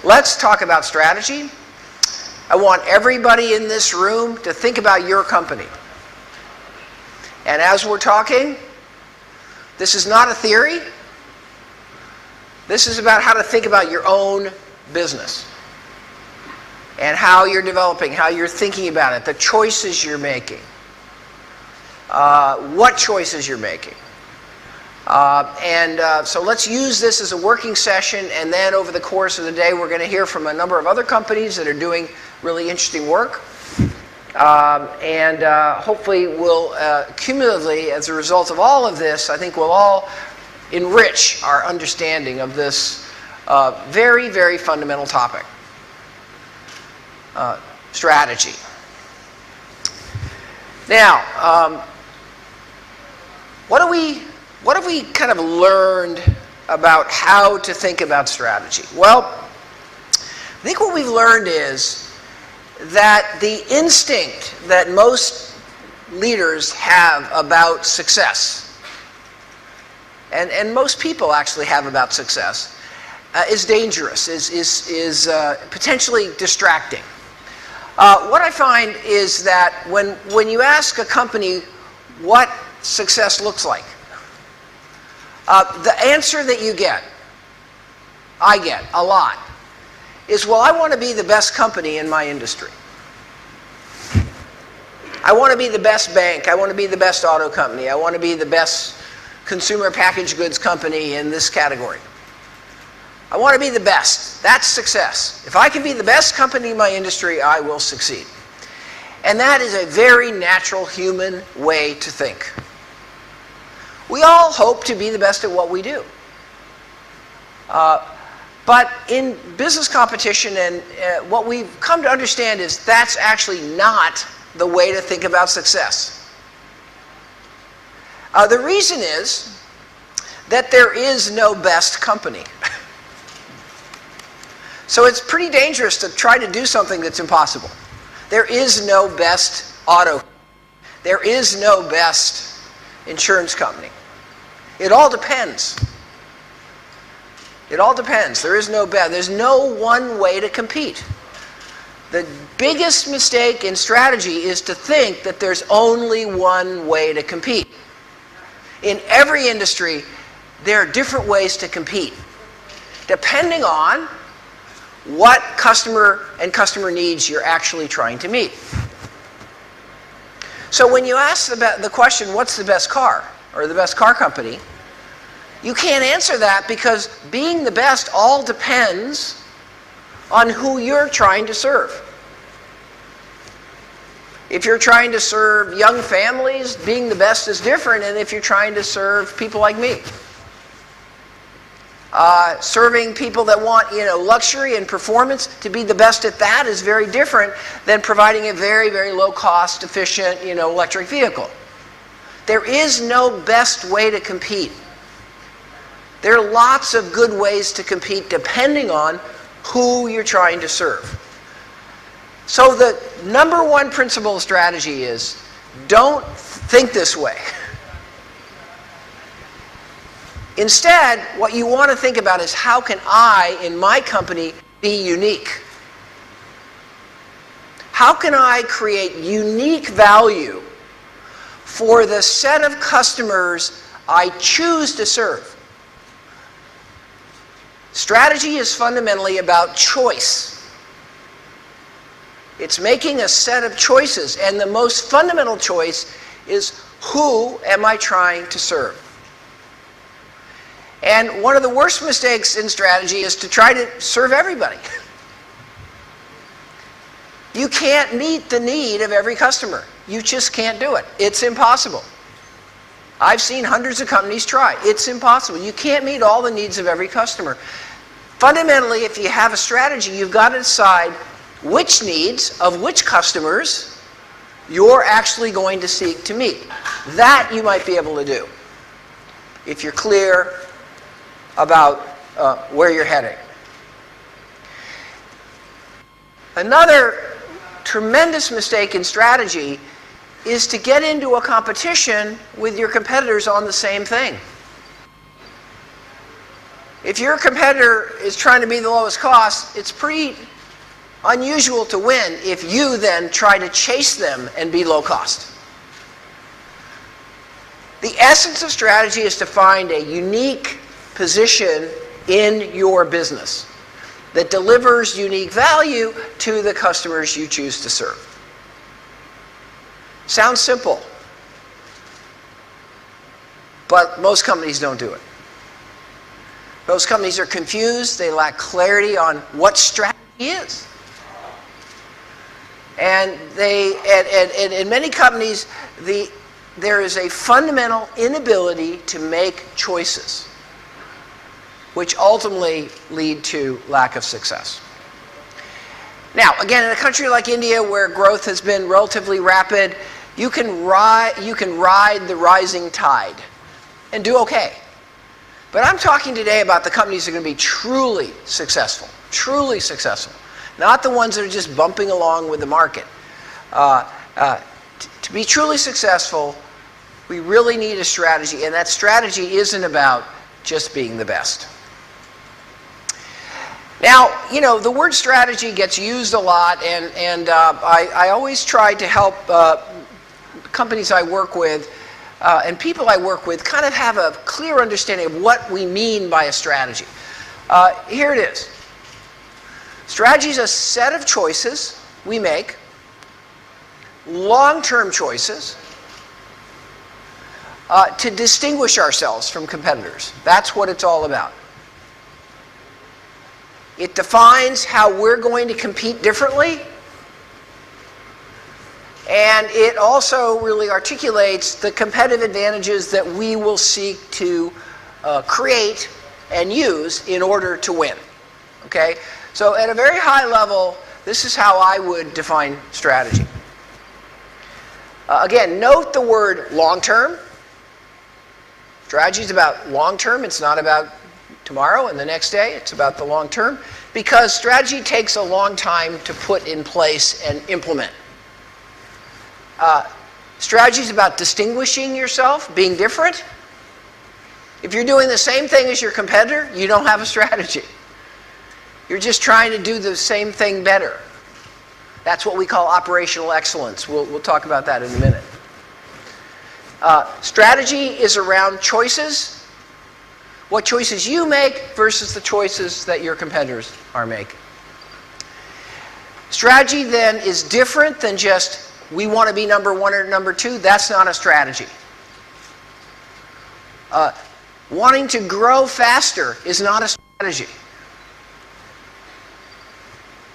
let's talk about strategy. I want everybody in this room to think about your company. And as we're talking, this is not a theory. This is about how to think about your own business and how you're developing, how you're thinking about it, the choices you're making, what choices you're making. So let's use this as a working session, and then over the course of the day we're going to hear from a number of other companies that are doing really interesting work. Hopefully we'll cumulatively, as a result of all of this, I think we'll all enrich our understanding of this very, very fundamental topic, strategy. Now, what have we kind of learned about how to think about strategy? Well, I think what we've learned is that the instinct that most leaders have about success, and most people actually have about success, is dangerous, is potentially distracting. What I find is that when you ask a company what success looks like, the answer that you get, I get a lot, is, well, I want to be the best company in my industry. I want to be the best bank. I want to be the best auto company. I want to be the best consumer packaged goods company in this category. I want to be the best. That's success. If I can be the best company in my industry, I will succeed. And that is a very natural human way to think. We all hope to be the best at what we do. But in business competition, and what we've come to understand is that's actually not the way to think about success. The reason is that there is no best company. So it's pretty dangerous to try to do something that's impossible. There is no best auto. There is no best insurance company. It all depends. It all depends. There is no best. There's no one way to compete. The biggest mistake in strategy is to think that there's only one way to compete. In every industry, there are different ways to compete, depending on what customer and customer needs you're actually trying to meet. So when you ask the question, what's the best car, or the best car company, you can't answer that, because being the best all depends on who you're trying to serve. If you're trying to serve young families, being the best is different than if you're trying to serve people like me. Serving people that want, luxury and performance, to be the best at that is very different than providing a very, very low cost, efficient, electric vehicle. There is no best way to compete. There are lots of good ways to compete depending on who you're trying to serve. So the number one principle of strategy is, don't think this way. Instead, what you want to think about is, how can I, in my company, be unique? How can I create unique value for the set of customers I choose to serve? Strategy is fundamentally about choice. It's making a set of choices, and the most fundamental choice is, who am I trying to serve? And one of the worst mistakes in strategy is to try to serve everybody. You can't meet the need of every customer. You just can't do it. It's impossible. I've seen hundreds of companies try. It's impossible. You can't meet all the needs of every customer. Fundamentally, if you have a strategy, you've got to decide which needs of which customers you're actually going to seek to meet. That you might be able to do if you're clear about where you're heading. Another tremendous mistake in strategy is to get into a competition with your competitors on the same thing. If your competitor is trying to be the lowest cost, it's pretty unusual to win if you then try to chase them and be low cost. The essence of strategy is to find a unique position in your business that delivers unique value to the customers you choose to serve. Sounds simple, but most companies don't do it. Most companies are confused. They lack clarity on what strategy is. And in many companies, there is a fundamental inability to make choices, which ultimately lead to lack of success. Now, again, in a country like India, where growth has been relatively rapid, you can ride the rising tide and do okay. But I'm talking today about the companies that are going to be truly successful, not the ones that are just bumping along with the market. To be truly successful, we really need a strategy, and that strategy isn't about just being the best. Now, you know, the word strategy gets used a lot, and I always try to help companies I work with and people I work with kind of have a clear understanding of what we mean by a strategy. Here it is. Strategy is a set of choices we make, long-term choices, to distinguish ourselves from competitors. That's what it's all about. It defines how we're going to compete differently, and it also really articulates the competitive advantages that we will seek to create and use in order to win. Okay? So at a very high level, this is how I would define strategy. Again, note the word long-term. Strategy is about long-term. It's not about tomorrow and the next day. It's about the long term, because strategy takes a long time to put in place and implement. Strategy is about distinguishing yourself, being different. If you're doing the same thing as your competitor, you don't have a strategy. You're just trying to do the same thing better. That's what we call operational excellence. We'll talk about that in a minute. Strategy is around choices. What choices you make versus the choices that your competitors are making. Strategy then is different than just we want to be number one or number two. That's not a strategy. Wanting to grow faster is not a strategy.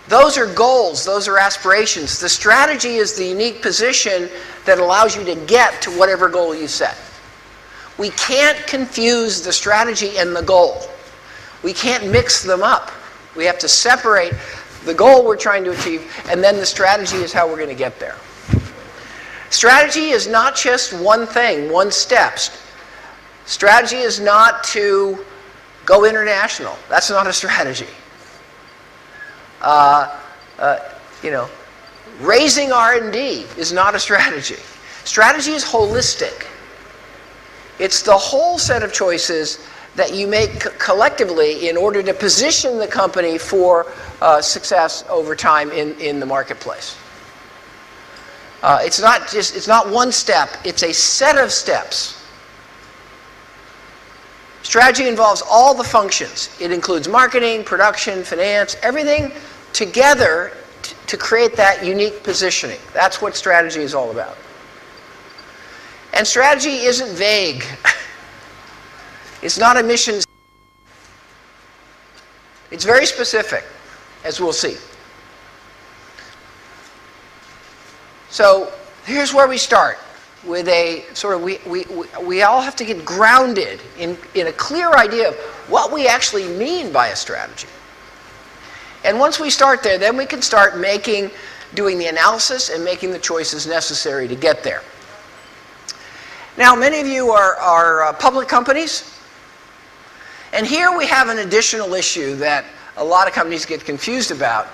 Those are goals, those are aspirations. The strategy is the unique position that allows you to get to whatever goal you set. We can't confuse the strategy and the goal. We can't mix them up. We have to separate the goal we're trying to achieve, and then the strategy is how we're going to get there. Strategy is not just one thing, one step. Strategy is not to go international. That's not a strategy. Raising R&D is not a strategy. Strategy is holistic. It's the whole set of choices that you make collectively in order to position the company for success over time in the marketplace. It's not one step, it's a set of steps. Strategy involves all the functions. It includes marketing, production, finance, everything together to create that unique positioning. That's what strategy is all about. And strategy isn't vague. It's not a mission. It's very specific, as we'll see. So here's where we start with a sort of, we all have to get grounded in a clear idea of what we actually mean by a strategy. And once we start there, then we can start doing the analysis and making the choices necessary to get there. Now, many of you are public companies, and here we have an additional issue that a lot of companies get confused about.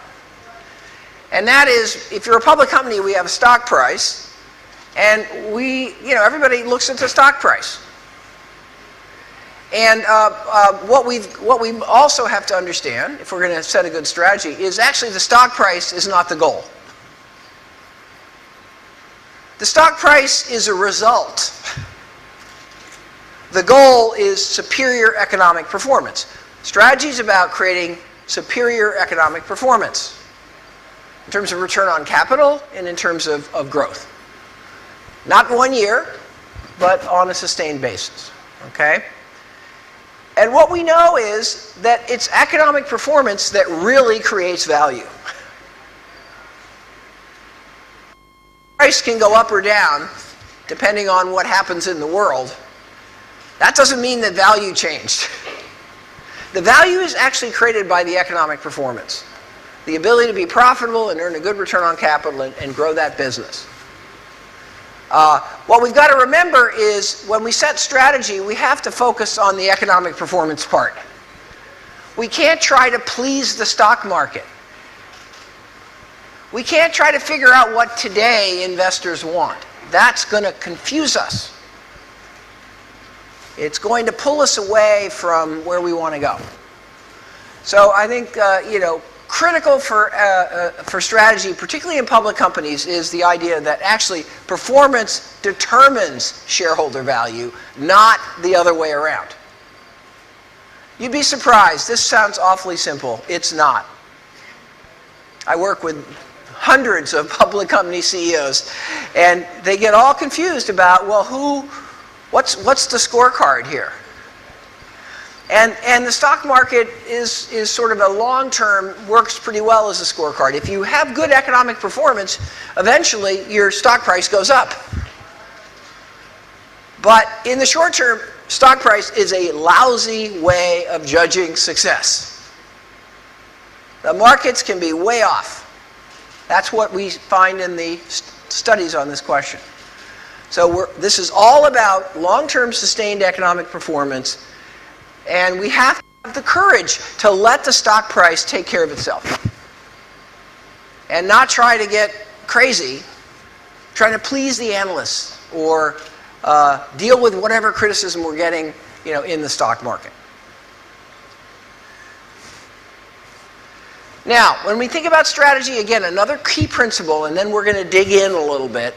And that is, if you're a public company, we have a stock price, and everybody looks at the stock price. And what we also have to understand, if we're going to set a good strategy, is actually the stock price is not the goal. The stock price is a result. The goal is superior economic performance. Strategy is about creating superior economic performance in terms of return on capital and in terms of growth. Not 1 year, but on a sustained basis. Okay? And what we know is that it's economic performance that really creates value. Price can go up or down depending on what happens in the world. That doesn't mean that value changed. The value is actually created by the economic performance. The ability to be profitable and earn a good return on capital and grow that business. What we've got to remember is when we set strategy, we have to focus on the economic performance part. We can't try to please the stock market. We can't try to figure out what today investors want. That's going to confuse us. It's going to pull us away from where we want to go. So I think, critical for strategy, particularly in public companies, is the idea that actually performance determines shareholder value, not the other way around. You'd be surprised. This sounds awfully simple. It's not. I work with hundreds of public company CEOs, and they get all confused about, well, what's the scorecard here? And the stock market is sort of a long-term, works pretty well as a scorecard. If you have good economic performance, eventually your stock price goes up. But in the short term, stock price is a lousy way of judging success. The markets can be way off. That's what we find in the studies on this question. So this is all about long-term sustained economic performance. And we have to have the courage to let the stock price take care of itself. And not try to get crazy, trying to please the analysts or deal with whatever criticism we're getting, in the stock market. Now, when we think about strategy, again, another key principle, and then we're going to dig in a little bit,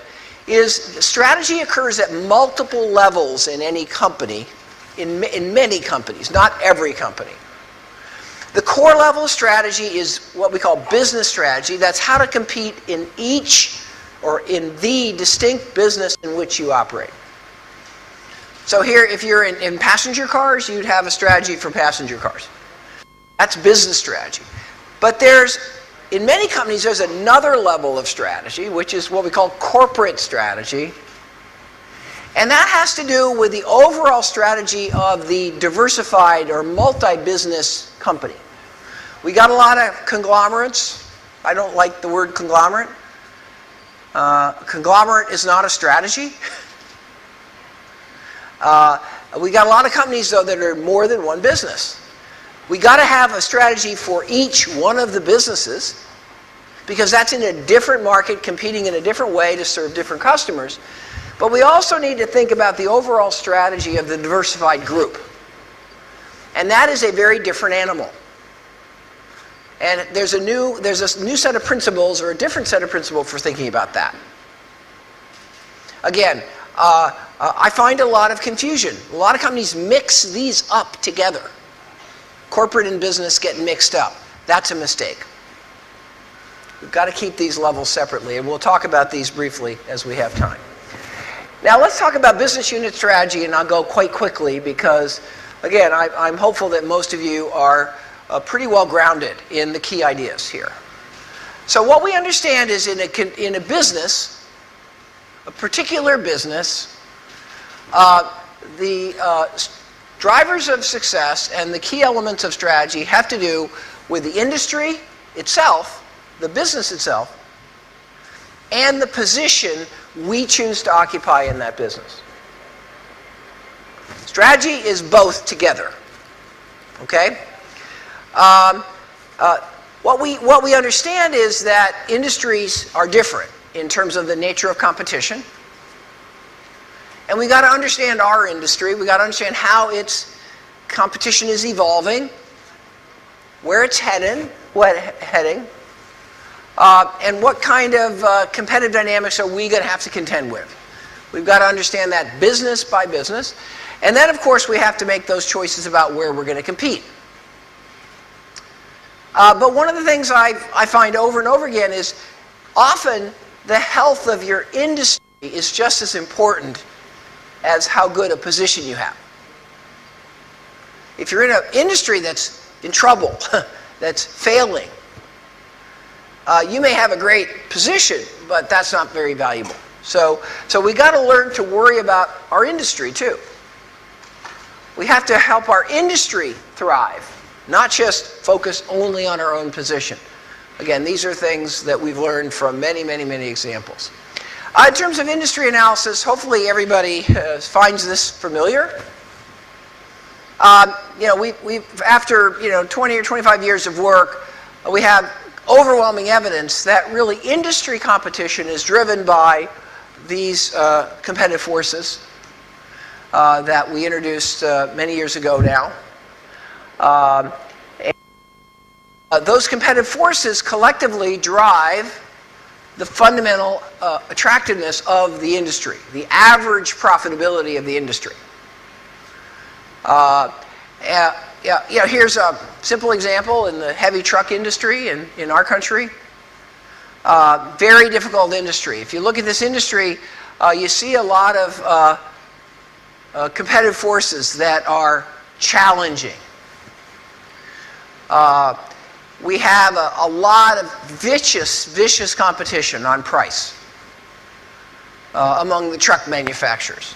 is strategy occurs at multiple levels in any company. In many companies, not every company. The core level strategy is what we call business strategy. That's how to compete in each or in the distinct business in which you operate. So here, if you're in passenger cars, you'd have a strategy for passenger cars. That's business strategy. But in many companies, there's another level of strategy, which is what we call corporate strategy. And that has to do with the overall strategy of the diversified or multi-business company. We got a lot of conglomerates. I don't like the word conglomerate. Conglomerate is not a strategy. We got a lot of companies, though, that are more than one business. We got to have a strategy for each one of the businesses because that's in a different market, competing in a different way to serve different customers. But we also need to think about the overall strategy of the diversified group. And that is a very different animal. And there's a new set of principles or a different set of principles for thinking about that. Again, I find a lot of confusion. A lot of companies mix these up together. Corporate and business get mixed up. That's a mistake. We've got to keep these levels separately, and we'll talk about these briefly as we have time. Now let's talk about business unit strategy, and I'll go quite quickly because, again, I'm hopeful that most of you are pretty well grounded in the key ideas here. So what we understand is in a business, a particular business, the drivers of success and the key elements of strategy have to do with the industry itself, the business itself, and the position we choose to occupy in that business. Strategy is both together. Okay? What we understand is that industries are different in terms of the nature of competition. And we got to understand our industry. We got to understand how it's competition is evolving, where it's heading, and what kind of competitive dynamics are we going to have to contend with. We've got to understand that business by business. And then, of course, we have to make those choices about where we're going to compete. But one of the things I find over and over again is often the health of your industry is just as important as how good a position you have. If you're in an industry that's in trouble, that's failing, you may have a great position, but that's not very valuable. So we got to learn to worry about our industry too. We have to help our industry thrive, not just focus only on our own position. Again, these are things that we've learned from many, many, many examples. In terms of industry analysis, hopefully everybody finds this familiar. After 20 or 25 years of work, we have overwhelming evidence that really industry competition is driven by these competitive forces that we introduced many years ago now. Those competitive forces collectively drive the fundamental attractiveness of the industry, the average profitability of the industry. Here's a simple example in the heavy truck industry in our country. Very difficult industry. If you look at this industry, you see a lot of competitive forces that are challenging. We have a lot of vicious competition on price among the truck manufacturers.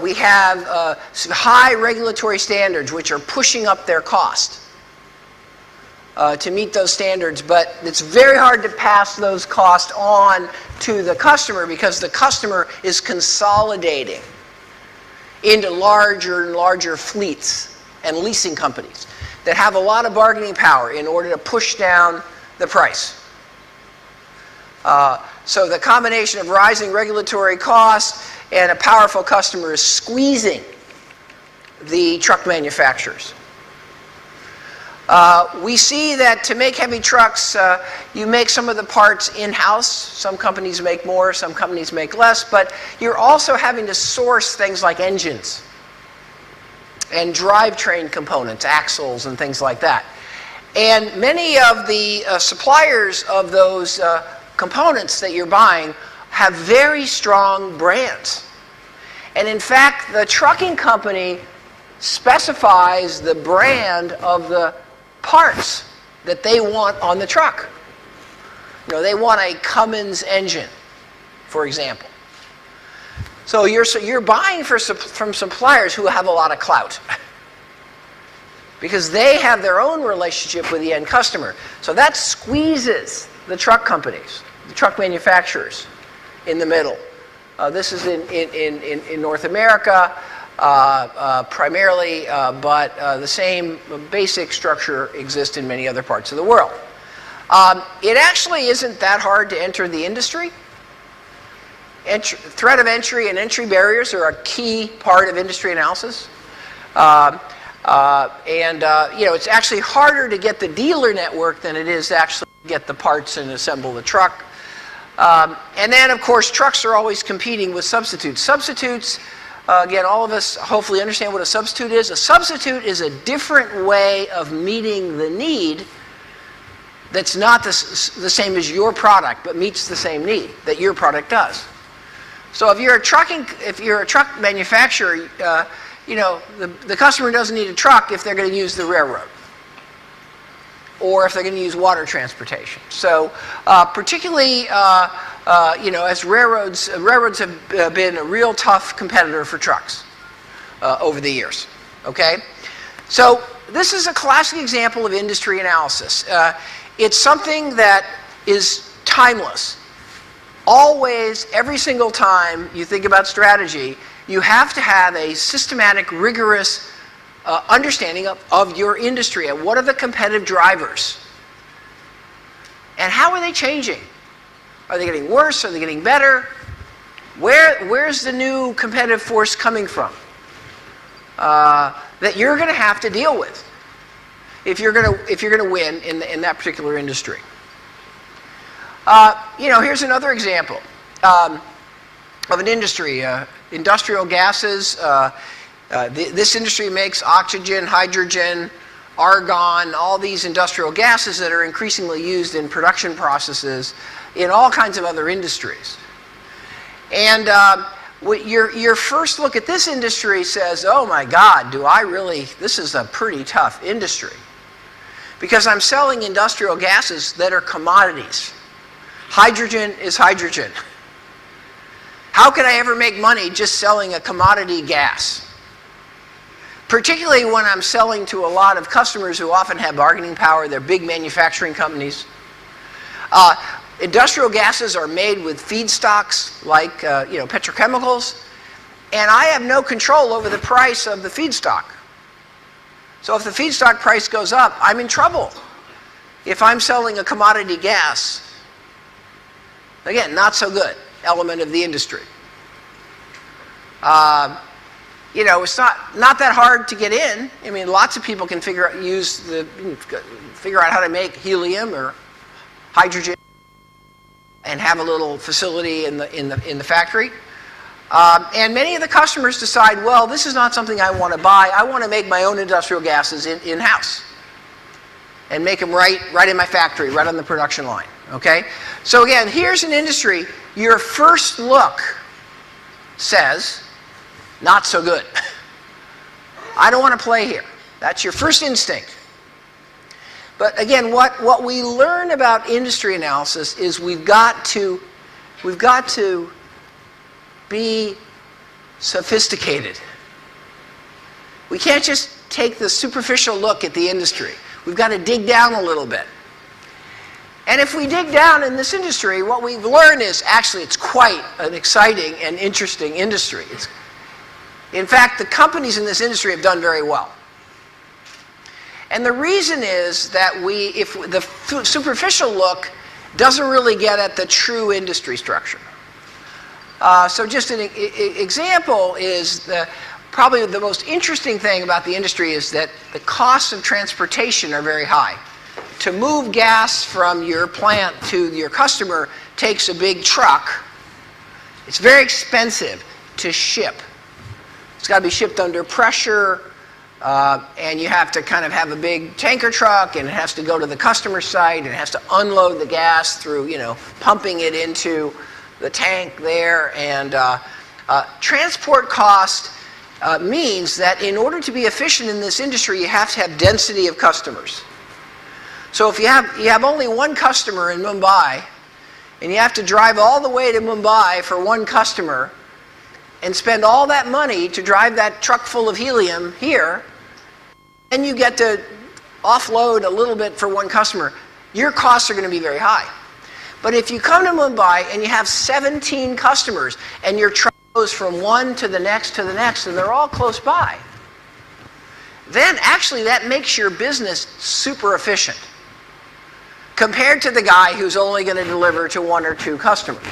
We have high regulatory standards which are pushing up their cost to meet those standards, but it's very hard to pass those costs on to the customer because the customer is consolidating into larger and larger fleets and leasing companies that have a lot of bargaining power in order to push down the price. So the combination of rising regulatory costs and a powerful customer is squeezing the truck manufacturers. We see that to make heavy trucks, you make some of the parts in-house. Some companies make more, some companies make less, but you're also having to source things like engines and drivetrain components, axles and things like that. And many of the suppliers of those components that you're buying have very strong brands. And in fact, the trucking company specifies the brand of the parts that they want on the truck. They want a Cummins engine, for example. So you're buying from suppliers who have a lot of clout because they have their own relationship with the end customer. So that squeezes the truck companies, the truck manufacturers in the middle. This is in North America primarily, but the same basic structure exists in many other parts of the world. It actually isn't that hard to enter the industry. Threat of entry and entry barriers are a key part of industry analysis. It's actually harder to get the dealer network than it is to actually get the parts and assemble the truck. And then, of course, trucks are always competing with substitutes. Substitutes, again, all of us hopefully understand what a substitute is. A substitute is a different way of meeting the need that's not the same as your product, but meets the same need that your product does. So if you're a truck manufacturer, the customer doesn't need a truck if they're going to use the railroad, or if they're going to use water transportation. So particularly, as railroads have been a real tough competitor for trucks over the years. Okay, so this is a classic example of industry analysis. It's something that is timeless. Always, every single time you think about strategy, you have to have a systematic, rigorous understanding of your industry and what are the competitive drivers and how are they changing. Are they getting worse? Are they getting better? Where's the new competitive force coming from? that you're going to have to deal with if you're going to win in that particular industry. Here's another example of an industry, industrial gases. This industry makes oxygen, hydrogen, argon, all these industrial gases that are increasingly used in production processes in all kinds of other industries. And your first look at this industry says, oh my God, this is a pretty tough industry. Because I'm selling industrial gases that are commodities. Hydrogen is hydrogen. How can I ever make money just selling a commodity gas? Particularly when I'm selling to a lot of customers who often have bargaining power. They're big manufacturing companies. Industrial gases are made with feedstocks like petrochemicals, and I have no control over the price of the feedstock. So if the feedstock price goes up, I'm in trouble if I'm selling a commodity gas. Again, not so good element of the industry. It's not that hard to get in. I mean, lots of people can figure out how to make helium or hydrogen and have a little facility in the factory. And many of the customers decide, well, this is not something I want to buy. I want to make my own industrial gases in-house and make them right in my factory, right on the production line. Okay? So again, here's an industry. Your first look says, not so good. I don't want to play here. That's your first instinct. But again, what we learn about industry analysis is we've got to be sophisticated. We can't just take the superficial look at the industry. We've got to dig down a little bit. And if we dig down in this industry, what we've learned is actually it's quite an exciting and interesting industry. In fact, the companies in this industry have done very well. And the reason is that if the superficial look doesn't really get at the true industry structure. So just an example is probably the most interesting thing about the industry is that the costs of transportation are very high. To move gas from your plant to your customer takes a big truck. It's very expensive to ship. It's got to be shipped under pressure, and you have to kind of have a big tanker truck, and it has to go to the customer site, and it has to unload the gas through, pumping it into the tank there. And transport cost means that in order to be efficient in this industry, you have to have density of customers. So if you have only one customer in Mumbai, and you have to drive all the way to Mumbai for one customer, and spend all that money to drive that truck full of helium here, and you get to offload a little bit for one customer, your costs are going to be very high. But if you come to Mumbai and you have 17 customers, and your truck goes from one to the next, and they're all close by, then actually that makes your business super efficient compared to the guy who's only going to deliver to one or two customers.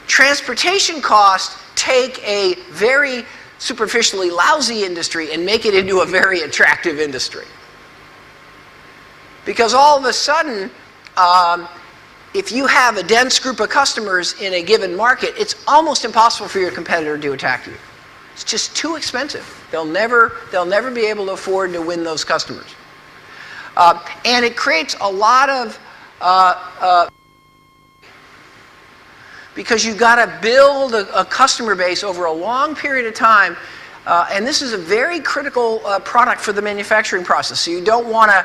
Transportation costs take a very superficially lousy industry and make it into a very attractive industry. Because all of a sudden, if you have a dense group of customers in a given market, it's almost impossible for your competitor to attack you. It's just too expensive. They'll never be able to afford to win those customers. And it creates a lot of because you've got to build a customer base over a long period of time, and this is a very critical product for the manufacturing process. So you don't want to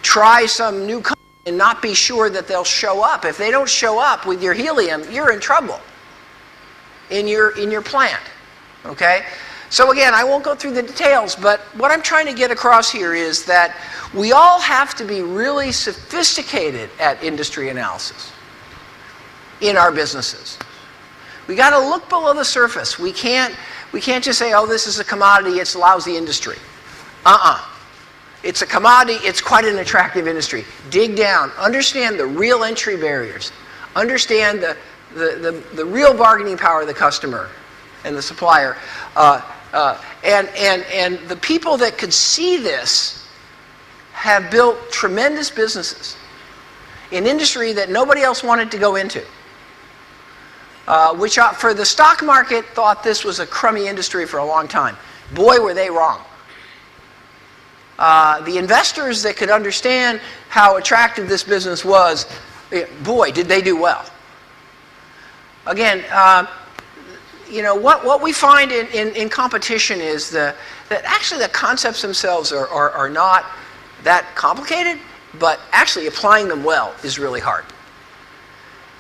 try some new company and not be sure that they'll show up. If they don't show up with your helium, you're in trouble in your plant. Okay? So again, I won't go through the details, but what I'm trying to get across here is that we all have to be really sophisticated at industry analysis in our businesses. We got to look below the surface. We can't just say, oh, this is a commodity, it's a lousy industry. It's a commodity, it's quite an attractive industry. Dig down, understand the real entry barriers, understand the real bargaining power of the customer and the supplier. And the people that could see this have built tremendous businesses in industry that nobody else wanted to go into, which for the stock market thought this was a crummy industry for a long time. Boy, were they wrong. The investors that could understand how attractive this business was, boy, did they do well. Again, what we find in competition is that actually the concepts themselves are not that complicated, but actually applying them well is really hard.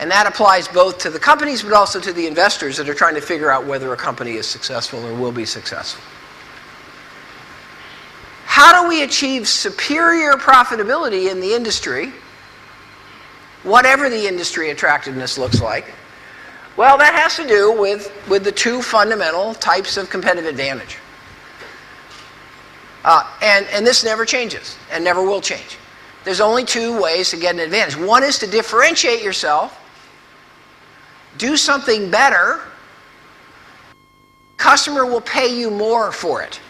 And that applies both to the companies but also to the investors that are trying to figure out whether a company is successful or will be successful. How do we achieve superior profitability in the industry, whatever the industry attractiveness looks like? Well, that has to do with the two fundamental types of competitive advantage. And this never changes and never will change. There's only two ways to get an advantage. One is to differentiate yourself, do something better, customer will pay you more for it.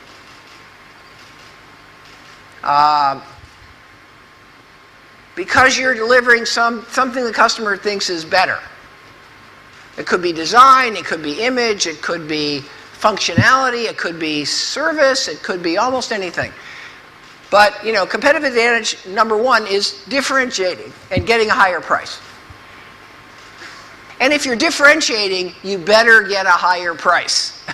Because you're delivering something the customer thinks is better. It could be design, it could be image, it could be functionality, it could be service, it could be almost anything. But, competitive advantage number one is differentiating and getting a higher price. And if you're differentiating, you better get a higher price.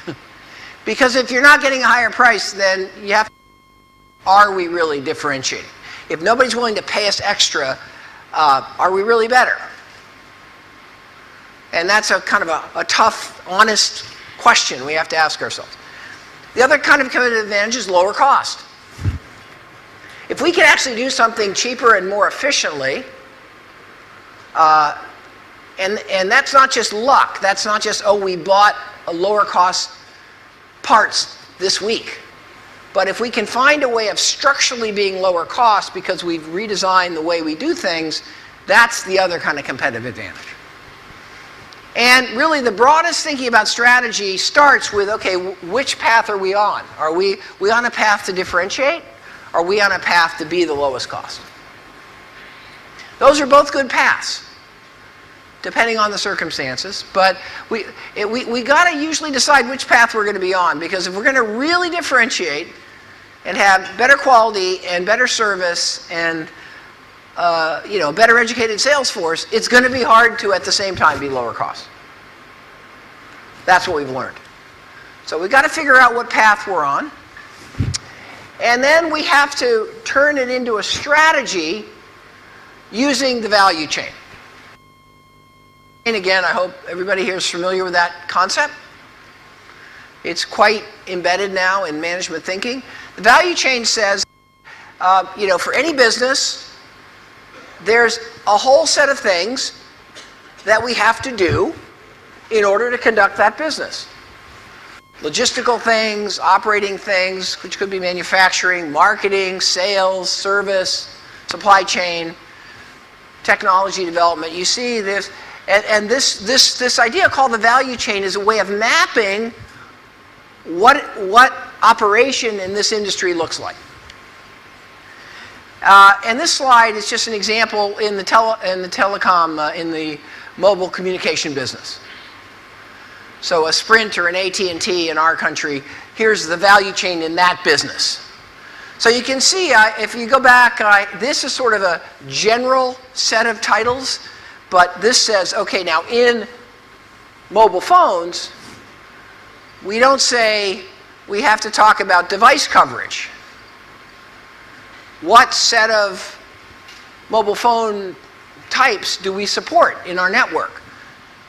Because if you're not getting a higher price, then you have to, are we really differentiating? If nobody's willing to pay us extra, are we really better? And that's a kind of a tough, honest question we have to ask ourselves. The other kind of competitive advantage is lower cost. If we can actually do something cheaper and more efficiently, and that's not just luck, that's not just, we bought a lower cost parts this week. But if we can find a way of structurally being lower cost because we've redesigned the way we do things, that's the other kind of competitive advantage. And really the broadest thinking about strategy starts with, okay, which path are we on? Are we on a path to differentiate? Are we on a path to be the lowest cost? Those are both good paths, depending on the circumstances. But we got to usually decide which path we're going to be on, because if we're going to really differentiate and have better quality and better service and better educated sales force, it's going to be hard to at the same time be lower cost. That's what we've learned. So we've got to figure out what path we're on. And then we have to turn it into a strategy using the value chain. And again, I hope everybody here is familiar with that concept. It's quite embedded now in management thinking. The value chain says, for any business, there's a whole set of things that we have to do in order to conduct that business. Logistical things, operating things, which could be manufacturing, marketing, sales, service, supply chain, technology development. You see this, and this idea called the value chain is a way of mapping what operation in this industry looks like. And this slide is just an example in the telecom, in the mobile communication business. So a Sprint or an AT&T in our country, here's the value chain in that business. So you can see, if you go back, this is sort of a general set of titles, but this says, okay, now in mobile phones, we don't say we have to talk about device coverage. What set of mobile phone types do we support in our network?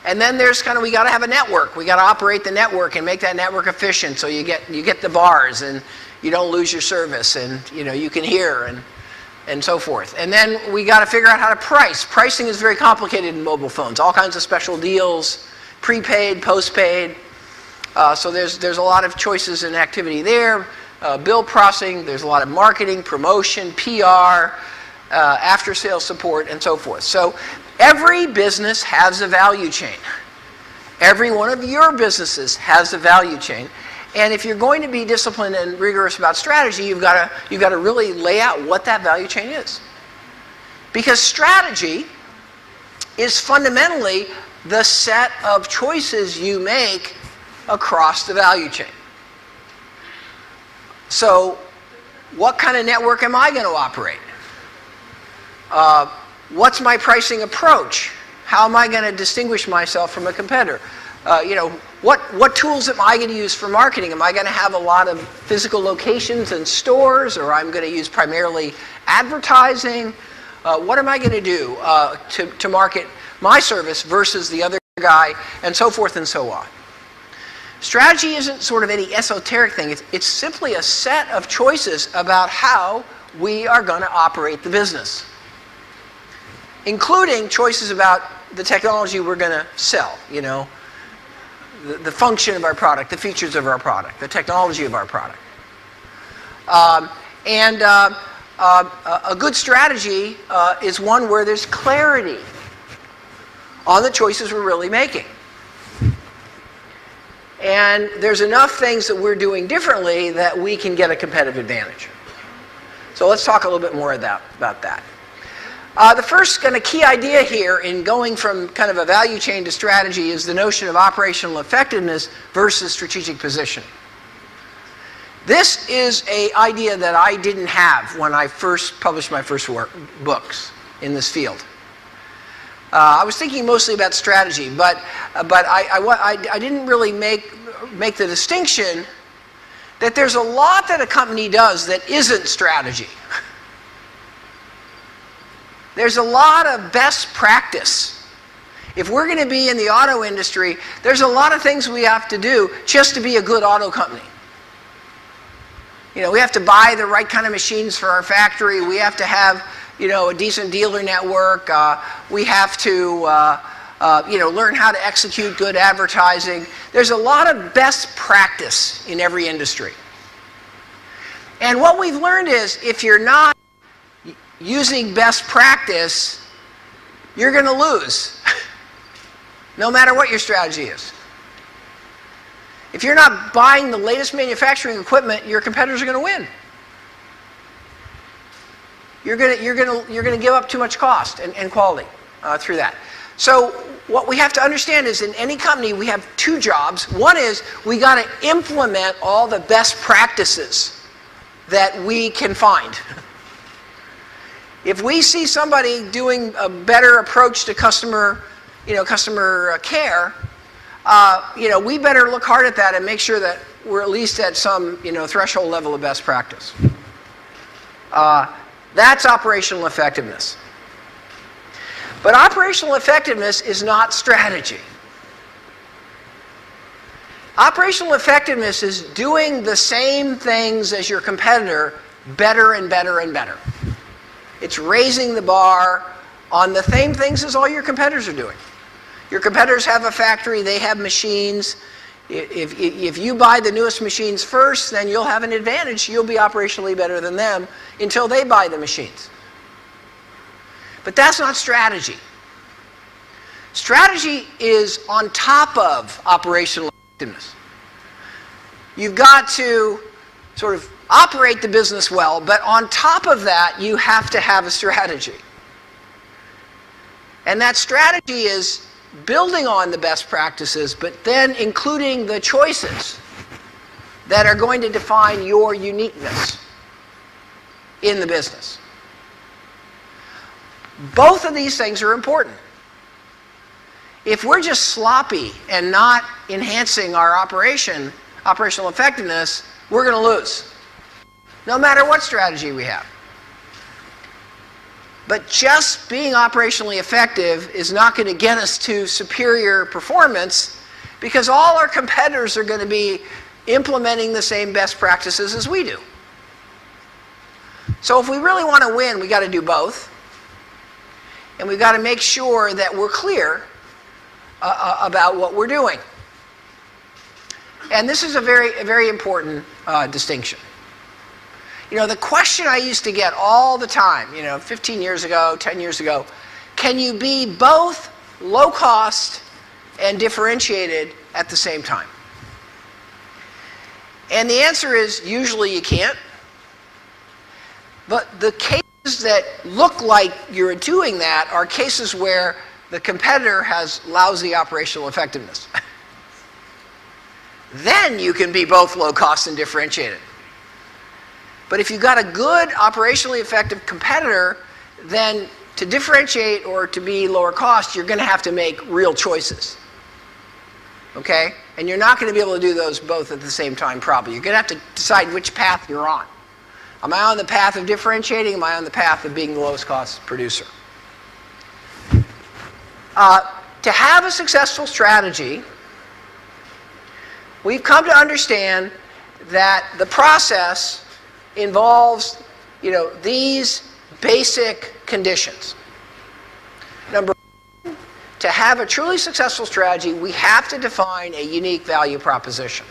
And then there's we got to have a network. We got to operate the network and make that network efficient so you get the bars and you don't lose your service and you can hear and so forth. And then we got to figure out how to price. Pricing is very complicated in mobile phones. All kinds of special deals, prepaid, postpaid. So there's a lot of choices and activity there. Bill processing, there's a lot of marketing, promotion, PR, after-sales support, and so forth. So every business has a value chain. Every one of your businesses has a value chain. And if you're going to be disciplined and rigorous about strategy, you've got to really lay out what that value chain is. Because strategy is fundamentally the set of choices you make across the value chain. So, what kind of network am I going to operate? What's my pricing approach? How am I going to distinguish myself from a competitor? What tools am I going to use for marketing? Am I going to have a lot of physical locations and stores, or I'm going to use primarily advertising? What am I going to do to market my service versus the other guy, and so forth and so on? Strategy isn't sort of any esoteric thing. It's simply a set of choices about how we are going to operate the business, including choices about the technology we're going to sell, the function of our product, the features of our product, the technology of our product. A good strategy is one where there's clarity on the choices we're really making. And there's enough things that we're doing differently that we can get a competitive advantage. So let's talk a little bit more about that. The first kind of key idea here in going from kind of a value chain to strategy is the notion of operational effectiveness versus strategic position. This is an idea that I didn't have when I first published my first books in this field. I was thinking mostly about strategy, but I didn't really make the distinction that there's a lot that a company does that isn't strategy. There's a lot of best practice. If we're going to be in the auto industry, there's a lot of things we have to do just to be a good auto company. We have to buy the right kind of machines for our factory. We have to have a decent dealer network. We have to, learn how to execute good advertising. There's a lot of best practice in every industry. And what we've learned is if you're not using best practice, you're going to lose, no matter what your strategy is. If you're not buying the latest manufacturing equipment, your competitors are going to win. You're going to give up too much cost and quality through that. So what we have to understand is in any company we have two jobs. One is we got to implement all the best practices that we can find. If we see somebody doing a better approach to customer care, we better look hard at that and make sure that we're at least at some threshold level of best practice. That's operational effectiveness. But operational effectiveness is not strategy. Operational effectiveness is doing the same things as your competitor better and better and better. It's raising the bar on the same things as all your competitors are doing. Your competitors have a factory, they have machines. If you buy the newest machines first, then you'll have an advantage. You'll be operationally better than them until they buy the machines. But that's not strategy. Strategy is on top of operational effectiveness. You've got to sort of operate the business well, but on top of that, you have to have a strategy. And that strategy is building on the best practices, but then including the choices that are going to define your uniqueness in the business. Both of these things are important. If we're just sloppy and not enhancing our operational effectiveness, we're going to lose, no matter what strategy we have. But just being operationally effective is not going to get us to superior performance because all our competitors are going to be implementing the same best practices as we do. So if we really want to win, we've got to do both. And we've got to make sure that we're clear about what we're doing. And this is a very important distinction. The question I used to get all the time, 15 years ago, 10 years ago, can you be both low cost and differentiated at the same time? And the answer is usually you can't. But the cases that look like you're doing that are cases where the competitor has lousy operational effectiveness. Then you can be both low cost and differentiated. But if you've got a good operationally effective competitor, then to differentiate or to be lower cost, you're going to have to make real choices. Okay? And you're not going to be able to do those both at the same time probably. You're going to have to decide which path you're on. Am I on the path of differentiating? Am I on the path of being the lowest cost producer? To have a successful strategy, we've come to understand that the process involves, these basic conditions. Number one, to have a truly successful strategy, we have to define a unique value proposition.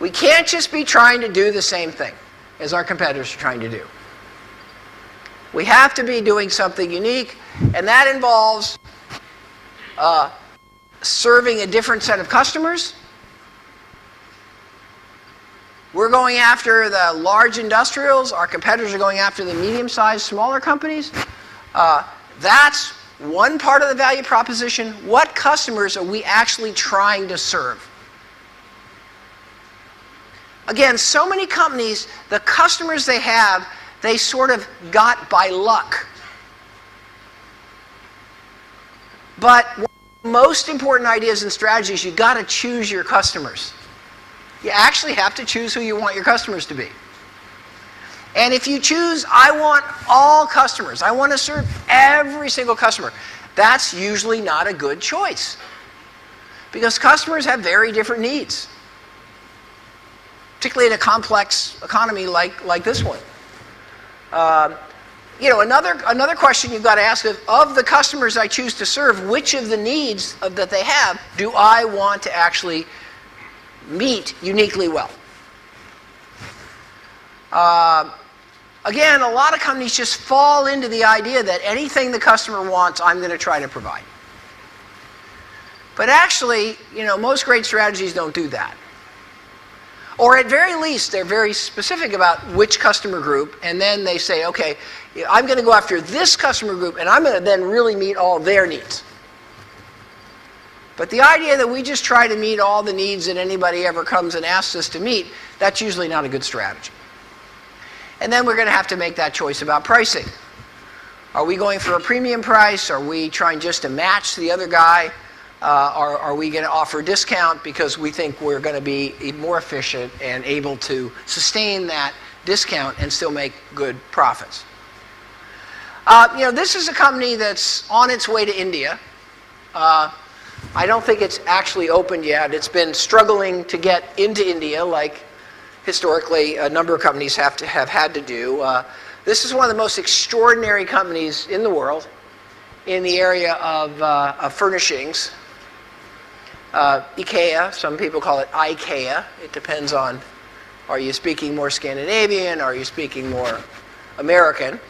We can't just be trying to do the same thing as our competitors are trying to do. We have to be doing something unique, and that involves serving a different set of customers. We're going after the large industrials. Our competitors are going after the medium-sized, smaller companies. That's one part of the value proposition. What customers are we actually trying to serve? Again, so many companies, the customers they have, they sort of got by luck. But one of the most important ideas and strategies, you've got to choose your customers. You actually have to choose who you want your customers to be. And if you choose, I want all customers, I want to serve every single customer, that's usually not a good choice. Because customers have very different needs, particularly in a complex economy like this one. Another question you've got to ask is, of the customers I choose to serve, which of the needs that they have do I want to actually meet uniquely well? Again, a lot of companies just fall into the idea that anything the customer wants, I'm going to try to provide. But actually, most great strategies don't do that. Or at very least, they're very specific about which customer group, and then they say, okay, I'm going to go after this customer group, and I'm going to then really meet all their needs. But the idea that we just try to meet all the needs that anybody ever comes and asks us to meet, that's usually not a good strategy. And then we're going to have to make that choice about pricing. Are we going for a premium price? Are we trying just to match the other guy? Are we going to offer a discount because we think we're going to be more efficient and able to sustain that discount and still make good profits? This is a company that's on its way to India. I don't think it's actually opened yet. It's been struggling to get into India, like historically a number of companies have had to do. This is one of the most extraordinary companies in the world in the area of furnishings. IKEA, some people call it IKEA. It depends on, are you speaking more Scandinavian? Are you speaking more American?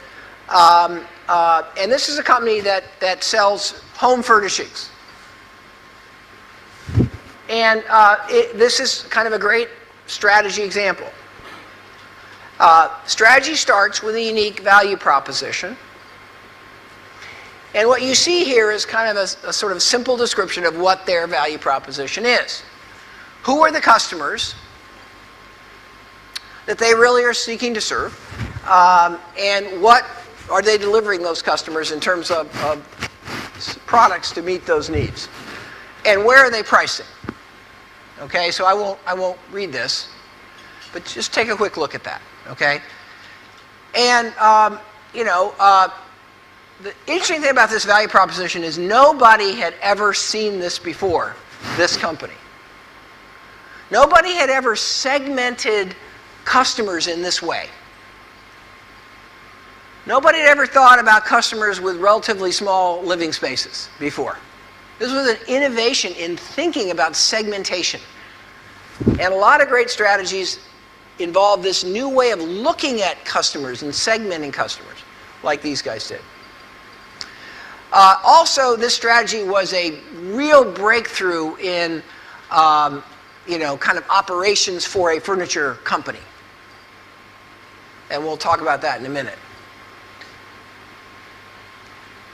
And this is a company that sells home furnishings. And this is kind of a great strategy example. Strategy starts with a unique value proposition. And what you see here is kind of a sort of simple description of what their value proposition is. Who are the customers that they really are seeking to serve? And what are they delivering those customers in terms of products to meet those needs? And where are they pricing? Okay, so I won't read this, but just take a quick look at that. Okay, and the interesting thing about this value proposition is nobody had ever seen this before, this company. Nobody had ever segmented customers in this way. Nobody had ever thought about customers with relatively small living spaces before. This was an innovation in thinking about segmentation. And a lot of great strategies involve this new way of looking at customers and segmenting customers, like these guys did. Also, this strategy was a real breakthrough in kind of operations for a furniture company. And we'll talk about that in a minute.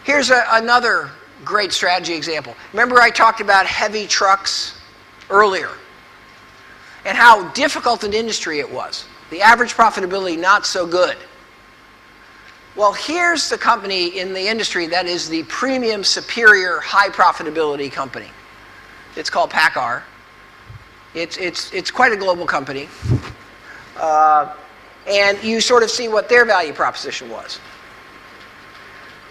Here's another great strategy example. Remember I talked about heavy trucks earlier and how difficult an industry it was. The average profitability not so good. Well, here's the company in the industry that is the premium, superior, high profitability company. It's called PACCAR. It's quite a global company. And you sort of see what their value proposition was.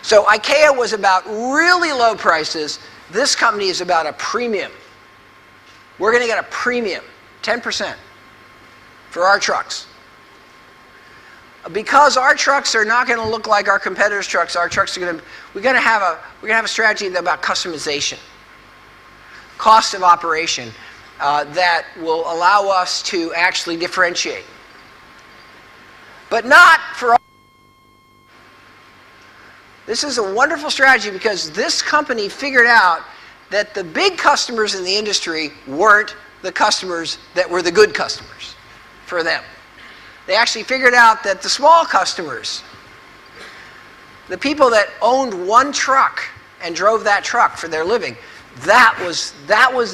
So IKEA was about really low prices. This company is about a premium. We're going to get a premium, 10%, for our trucks. Because our trucks are not going to look like our competitors' trucks, we're going to have a strategy about customization, cost of operation, that will allow us to actually differentiate. But not for all. This is a wonderful strategy because this company figured out that the big customers in the industry weren't the customers that were the good customers for them. They actually figured out that the small customers, the people that owned one truck and drove that truck for their living, that was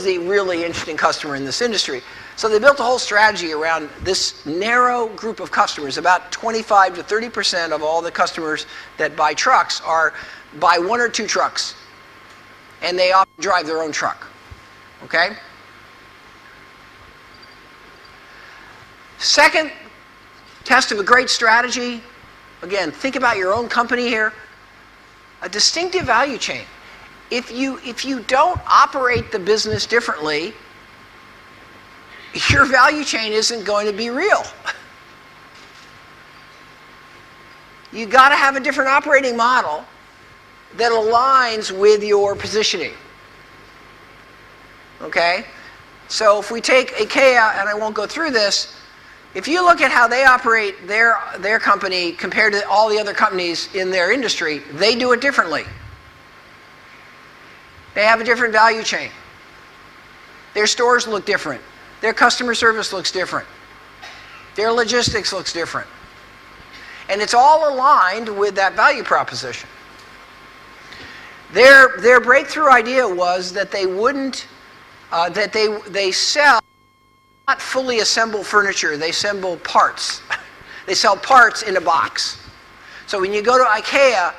the really interesting customer in this industry. So they built a whole strategy around this narrow group of customers. About 25 to 30% of all the customers that buy trucks buy one or two trucks. And they often drive their own truck. Okay? Second test of a great strategy, again, think about your own company here. A distinctive value chain. If you don't operate the business differently, your value chain isn't going to be real. You got to have a different operating model that aligns with your positioning. Okay? So if we take IKEA, and I won't go through this, if you look at how they operate their company compared to all the other companies in their industry, they do it differently. They have a different value chain. Their stores look different. Their customer service looks different. Their logistics looks different. And it's all aligned with that value proposition. Their breakthrough idea was that they wouldn't, they sell not fully assembled furniture, they assemble parts. They sell parts in a box. So when you go to IKEA,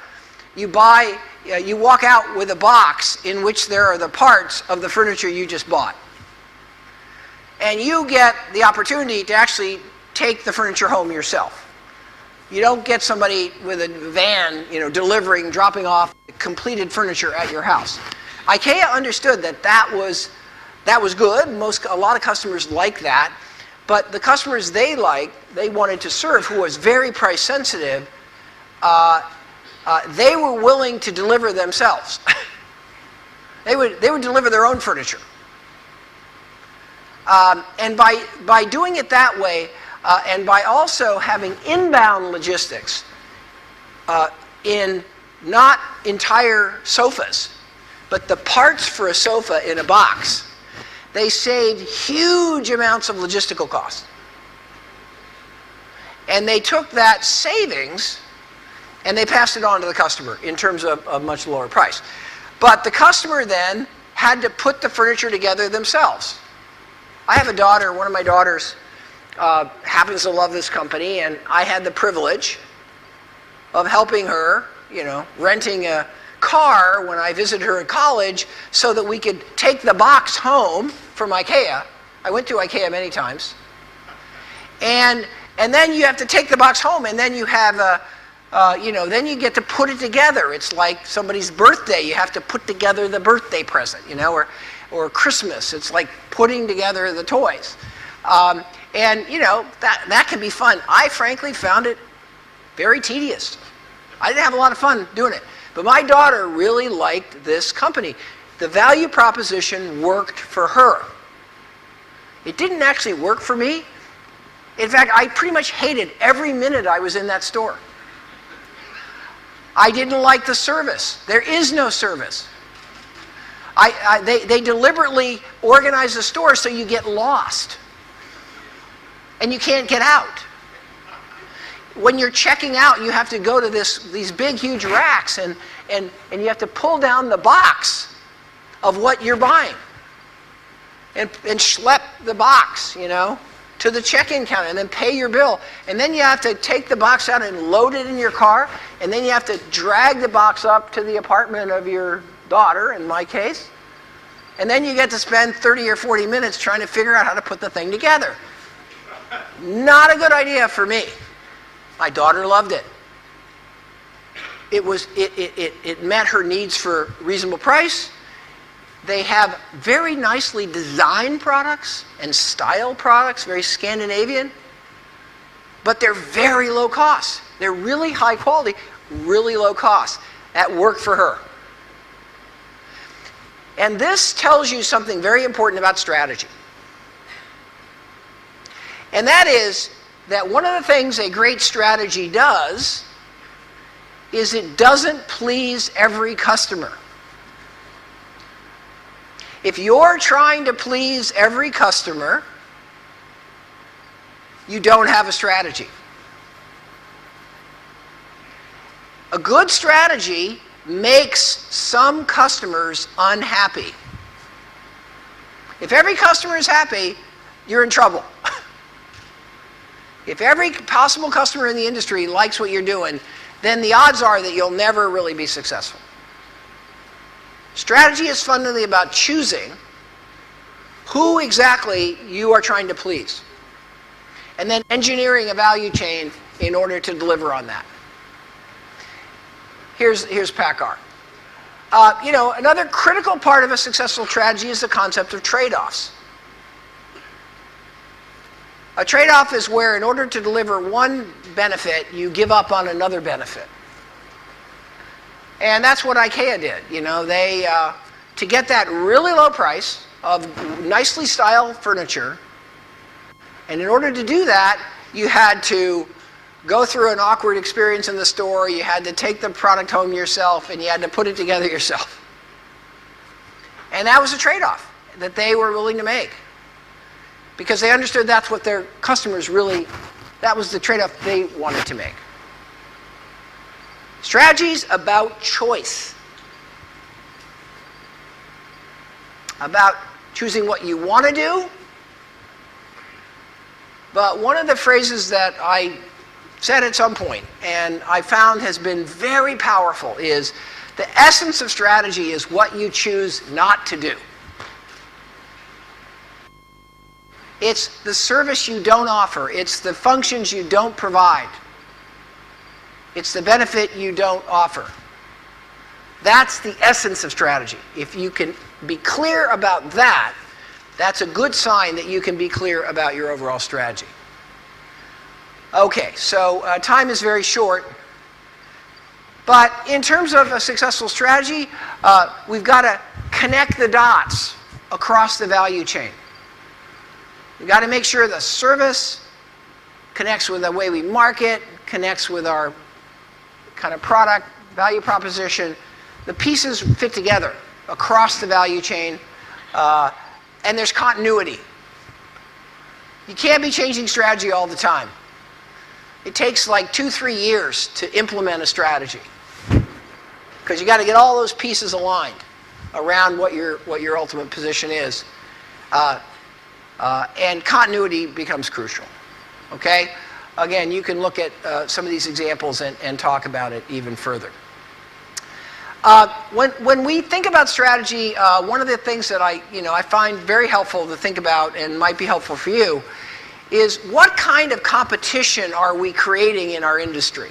you walk out with a box in which there are the parts of the furniture you just bought. And you get the opportunity to actually take the furniture home yourself. You don't get somebody with a van, delivering, dropping off completed furniture at your house. IKEA understood that was good. A lot of customers like that. But the customers they wanted to serve, who was very price sensitive, they were willing to deliver themselves. They would deliver their own furniture. And by doing it that way, and by also having inbound logistics in not entire sofas, but the parts for a sofa in a box, they saved huge amounts of logistical costs. And they took that savings and they passed it on to the customer in terms of a much lower price. But the customer then had to put the furniture together themselves. I have a daughter, one of my daughters happens to love this company, and I had the privilege of helping her, renting a car when I visited her in college so that we could take the box home from IKEA. I went to IKEA many times. And then you have to take the box home, and then you have then you get to put it together. It's like somebody's birthday. You have to put together the birthday present, or Christmas. It's like putting together the toys. That can be fun. I frankly found it very tedious. I didn't have a lot of fun doing it. But my daughter really liked this company. The value proposition worked for her. It didn't actually work for me. In fact, I pretty much hated every minute I was in that store. I didn't like the service. There is no service. They deliberately organize the store so you get lost. And you can't get out. When you're checking out, you have to go to these big, huge racks, and you have to pull down the box of what you're buying. And schlep the box, to the check-in counter, and then pay your bill. And then you have to take the box out and load it in your car, and then you have to drag the box up to the apartment of your daughter, in my case. And then you get to spend 30 or 40 minutes trying to figure out how to put the thing together. Not a good idea for me. My daughter loved it. It met her needs for reasonable price. They have very nicely designed products and style products, very Scandinavian, but they're very low cost. They're really high quality, really low cost. That worked for her. And this tells you something very important about strategy. And that is that one of the things a great strategy does is it doesn't please every customer. If you're trying to please every customer, you don't have a strategy. A good strategy makes some customers unhappy. If every customer is happy, you're in trouble. If every possible customer in the industry likes what you're doing, then the odds are that you'll never really be successful. Strategy is fundamentally about choosing who exactly you are trying to please, and then engineering a value chain in order to deliver on that. Here's PACCAR. Another critical part of a successful strategy is the concept of trade-offs. A trade-off is where, in order to deliver one benefit, you give up on another benefit. And that's what IKEA did. They to get that really low price of nicely styled furniture, and in order to do that, you had to go through an awkward experience in the store, you had to take the product home yourself, and you had to put it together yourself. And that was a trade-off that they were willing to make, because they understood that's what their customers really, that was the trade-off they wanted to make. Strategy's about choice. About choosing what you want to do. But one of the phrases that I said at some point, and I found has been very powerful, is the essence of strategy is what you choose not to do. It's the service you don't offer. It's the functions you don't provide. It's the benefit you don't offer. That's the essence of strategy. If you can be clear about that, that's a good sign that you can be clear about your overall strategy. Okay, so time is very short. But in terms of a successful strategy, we've got to connect the dots across the value chain. We've got to make sure the service connects with the way we market, connects with our kind of product, value proposition. The pieces fit together across the value chain, and there's continuity. You can't be changing strategy all the time. It takes like 2-3 years to implement a strategy, because you got to get all those pieces aligned around what your ultimate position is, and continuity becomes crucial. Okay? Again, you can look at some of these examples and talk about it even further. When we think about strategy, one of the things that I find very helpful to think about, and might be helpful for you, is what kind of competition are we creating in our industry?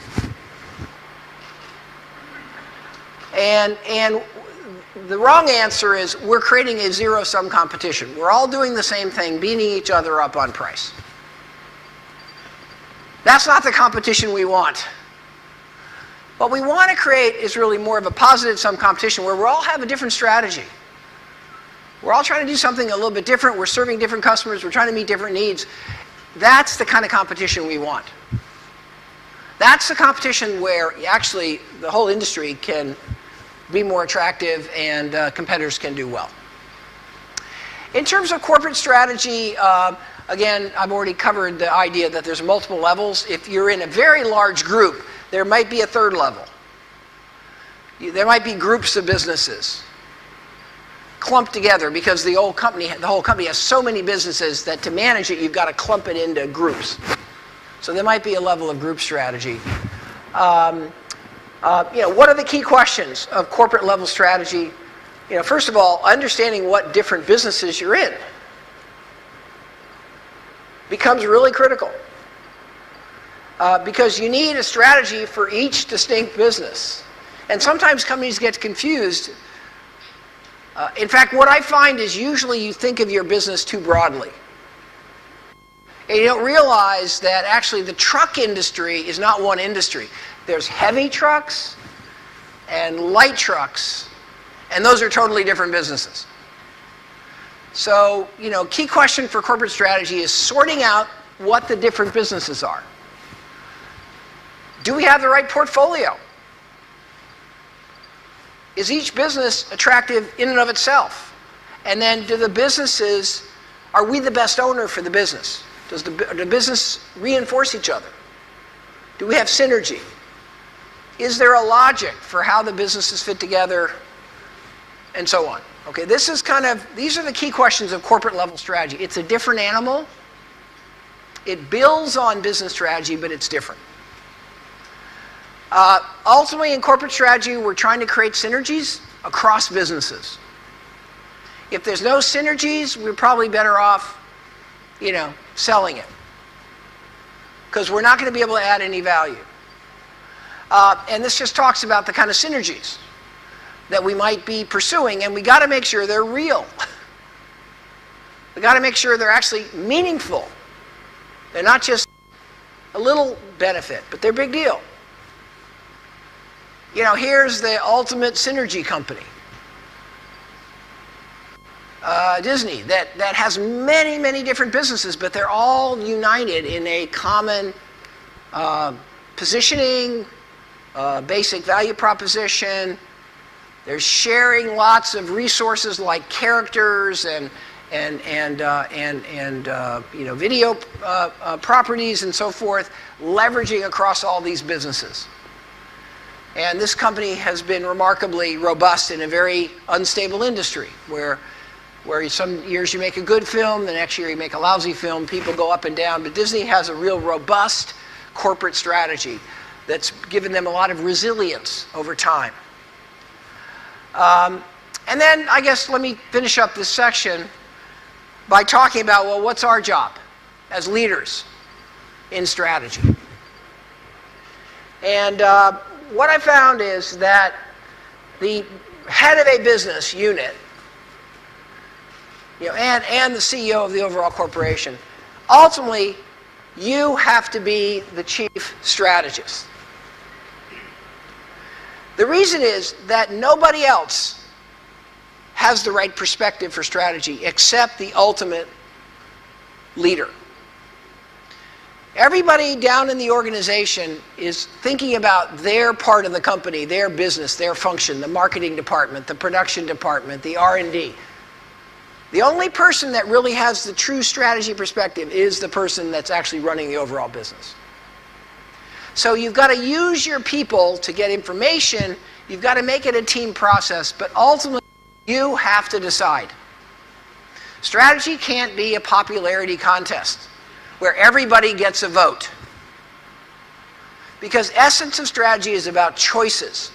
And the wrong answer is we're creating a zero-sum competition. We're all doing the same thing, beating each other up on price. That's not the competition we want. What we want to create is really more of a positive-sum competition where we all have a different strategy. We're all trying to do something a little bit different. We're serving different customers. We're trying to meet different needs. That's the kind of competition we want. That's the competition where actually the whole industry can be more attractive and competitors can do well. In terms of corporate strategy, again, I've already covered the idea that there's multiple levels. If you're in a very large group, there might be a third level. There might be groups of businesses clumped together because the whole company has so many businesses that to manage it, you've got to clump it into groups. So there might be a level of group strategy. What are the key questions of corporate level strategy? First of all, understanding what different businesses you're in becomes really critical. Because you need a strategy for each distinct business. And sometimes companies get confused. In fact, what I find is usually you think of your business too broadly. And you don't realize that actually the truck industry is not one industry. There's heavy trucks and light trucks, and those are totally different businesses. So, key question for corporate strategy is sorting out what the different businesses are. Do we have the right portfolio? Is each business attractive in and of itself? And then are we the best owner for the business? Does the business reinforce each other? Do we have synergy? Is there a logic for how the businesses fit together? And so on. Okay, these are the key questions of corporate level strategy. It's a different animal. It builds on business strategy, but it's different. Ultimately, in corporate strategy, we're trying to create synergies across businesses. If there's no synergies, we're probably better off, selling it. Because we're not going to be able to add any value. And this just talks about the kind of synergies that we might be pursuing, and we got to make sure they're real. We got to make sure they're actually meaningful. They're not just a little benefit, but they're a big deal. Here's the ultimate synergy company. Disney, that has many, many different businesses, but they're all united in a common positioning, basic value proposition. They're sharing lots of resources like characters and video properties and so forth, leveraging across all these businesses. And this company has been remarkably robust in a very unstable industry where some years you make a good film, the next year you make a lousy film, people go up and down. But Disney has a real robust corporate strategy that's given them a lot of resilience over time. And then I guess let me finish up this section by talking about, well, what's our job as leaders in strategy? And what I found is that the head of a business unit, and the CEO of the overall corporation, ultimately, you have to be the chief strategist. The reason is that nobody else has the right perspective for strategy except the ultimate leader. Everybody down in the organization is thinking about their part of the company, their business, their function, the marketing department, the production department, the R&D. The only person that really has the true strategy perspective is the person that's actually running the overall business. So you've got to use your people to get information. You've got to make it a team process, but ultimately you have to decide. Strategy can't be a popularity contest where everybody gets a vote. Because essence of strategy is about choices.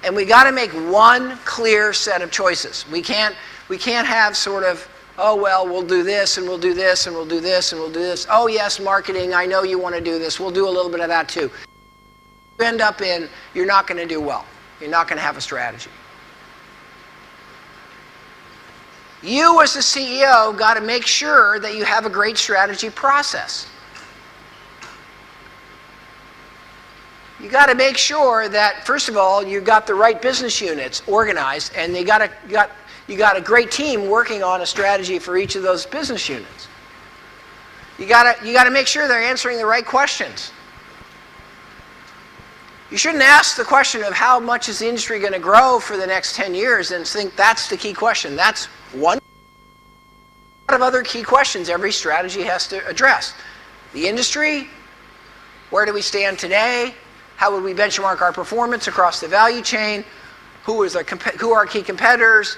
And we got to make one clear set of choices. We can't have sort of, oh, well, we'll do this, and we'll do this, and we'll do this, and we'll do this. Oh, yes, marketing, I know you want to do this. We'll do a little bit of that, too. You end up in, you're not going to do well. You're not going to have a strategy. You, as the CEO, got to make sure that you have a great strategy process. You got to make sure that, first of all, you've got the right business units organized, and you got a great team working on a strategy for each of those business units. You got to make sure they're answering the right questions. You shouldn't ask the question of how much is the industry going to grow for the next 10 years and think that's the key question. That's one of other key questions every strategy has to address. The industry, where do we stand today? How would we benchmark our performance across the value chain? Who are our key competitors?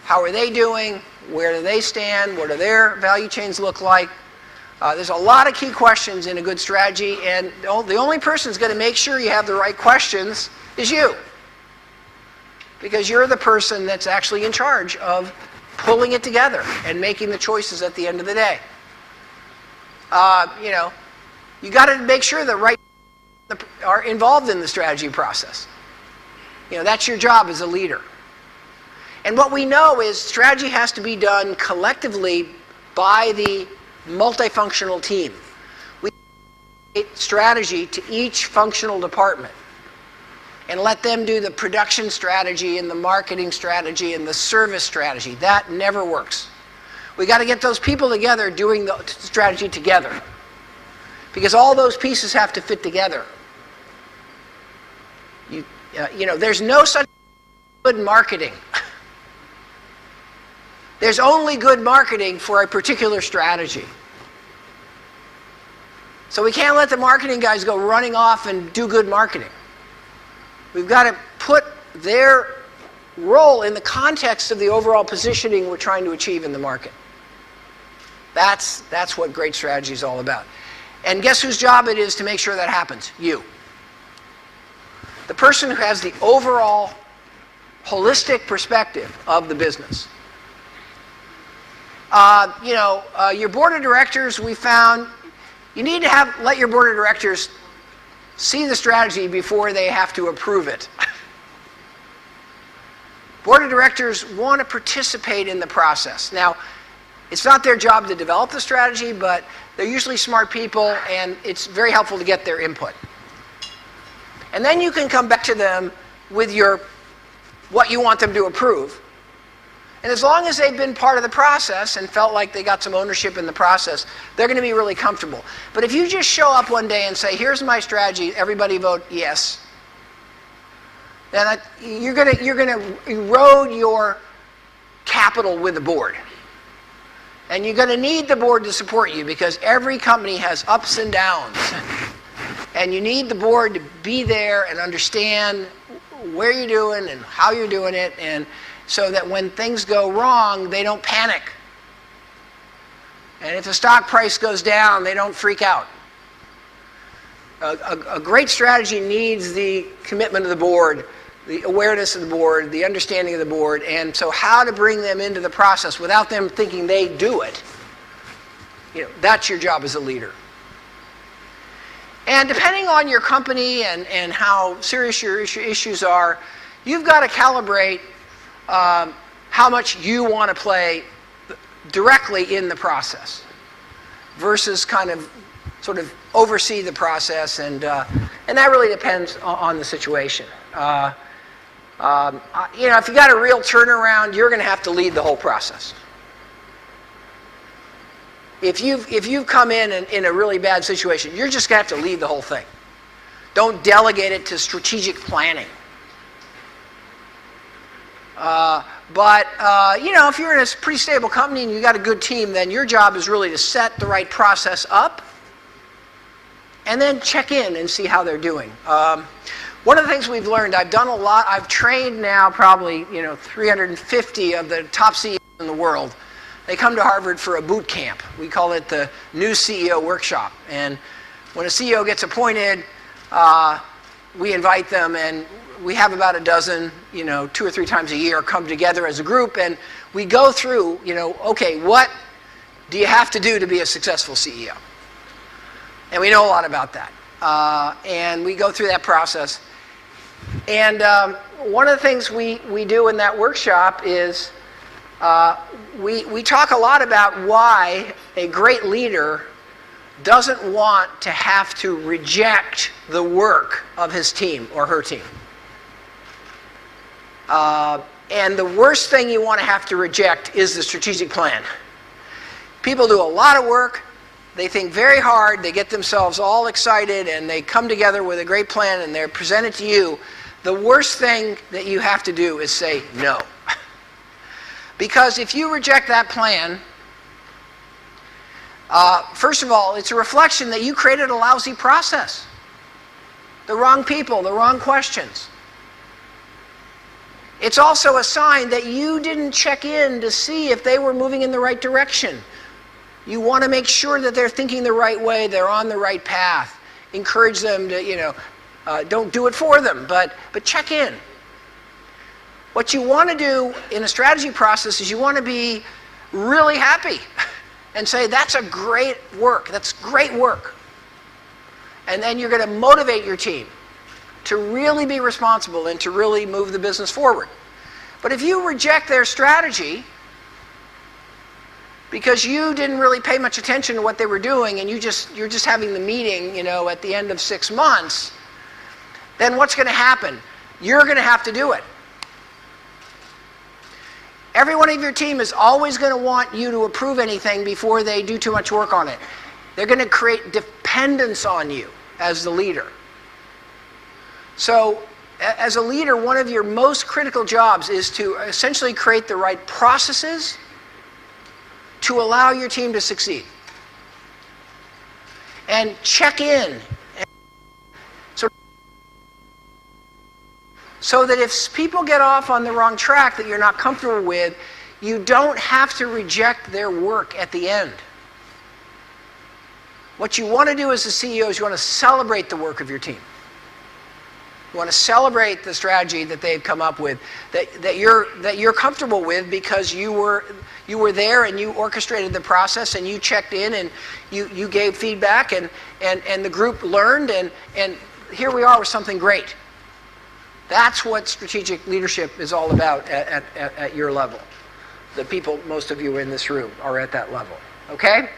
How are they doing? Where do they stand? What do their value chains look like? There's a lot of key questions in a good strategy, and the only person who's going to make sure you have the right questions is you. Because you're the person that's actually in charge of pulling it together and making the choices at the end of the day. You got to make sure the right are involved in the strategy process. That's your job as a leader. And what we know is strategy has to be done collectively by the multifunctional team. We create strategy to each functional department and let them do the production strategy and the marketing strategy and the service strategy. That never works. We got to get those people together doing the strategy together, because all those pieces have to fit together. There's no such good marketing. There's only good marketing for a particular strategy. So we can't let the marketing guys go running off and do good marketing. We've got to put their role in the context of the overall positioning we're trying to achieve in the market. That's what great strategy is all about. And guess whose job it is to make sure that happens? You. The person who has the overall holistic perspective of the business. Your board of directors, we found, you need to let your board of directors see the strategy before they have to approve it. Board of directors want to participate in the process. Now, it's not their job to develop the strategy, but they're usually smart people, and it's very helpful to get their input. And then you can come back to them with what you want them to approve. And as long as they've been part of the process and felt like they got some ownership in the process, they're going to be really comfortable. But if you just show up one day and say, here's my strategy, everybody vote yes, then you're going to erode your capital with the board. And you're going to need the board to support you, because every company has ups and downs. And you need the board to be there and understand where you're doing and how you're doing it, and so that when things go wrong, they don't panic. And if the stock price goes down, they don't freak out. A great strategy needs the commitment of the board, the awareness of the board, the understanding of the board, and so how to bring them into the process without them thinking they do it. That's your job as a leader. And depending on your company and how serious your issues are, you've got to calibrate how much you want to play directly in the process versus sort of oversee the process, and that really depends on the situation. If you got a real turnaround, you're going to have to lead the whole process. If you've come in a really bad situation, you're just going to have to lead the whole thing. Don't delegate it to strategic planning. If you're in a pretty stable company and you got a good team, then your job is really to set the right process up and then check in and see how they're doing. One of the things we've learned, I've done a lot, I've trained now probably 350 of the top CEOs in the world. They come to Harvard for a boot camp. We call it the New CEO Workshop. And when a CEO gets appointed, we invite them, and we have about a dozen, 2 or 3 times a year, come together as a group, and we go through, okay, what do you have to do to be a successful CEO? And we know a lot about that. And we go through that process. And one of the things we do in that workshop is we talk a lot about why a great leader doesn't want to have to reject the work of his team or her team. And the worst thing you want to have to reject is the strategic plan. People do a lot of work, they think very hard, they get themselves all excited, and they come together with a great plan, and they present it to you. The worst thing that you have to do is say no. Because if you reject that plan, first of all, it's a reflection that you created a lousy process. The wrong people, the wrong questions. It's also a sign that you didn't check in to see if they were moving in the right direction. You want to make sure that they're thinking the right way, they're on the right path. Encourage them to, don't do it for them, but check in. What you want to do in a strategy process is you want to be really happy and say, that's a great work, that's great work. And then you're going to motivate your team to really be responsible and to really move the business forward. But if you reject their strategy because you didn't really pay much attention to what they were doing and you're just having the meeting, at the end of 6 months, then what's going to happen? You're going to have to do it. Everyone of your team is always going to want you to approve anything before they do too much work on it. They're going to create dependence on you as the leader. So, as a leader, one of your most critical jobs is to essentially create the right processes to allow your team to succeed. And check in. So that if people get off on the wrong track that you're not comfortable with, you don't have to reject their work at the end. What you want to do as a CEO is you want to celebrate the work of your team. You want to celebrate the strategy that they've come up with, that you're comfortable with because you were there and you orchestrated the process and you checked in and you gave feedback and the group learned and here we are with something great. That's what strategic leadership is all about at your level. The people, most of you in this room, are at that level. Okay?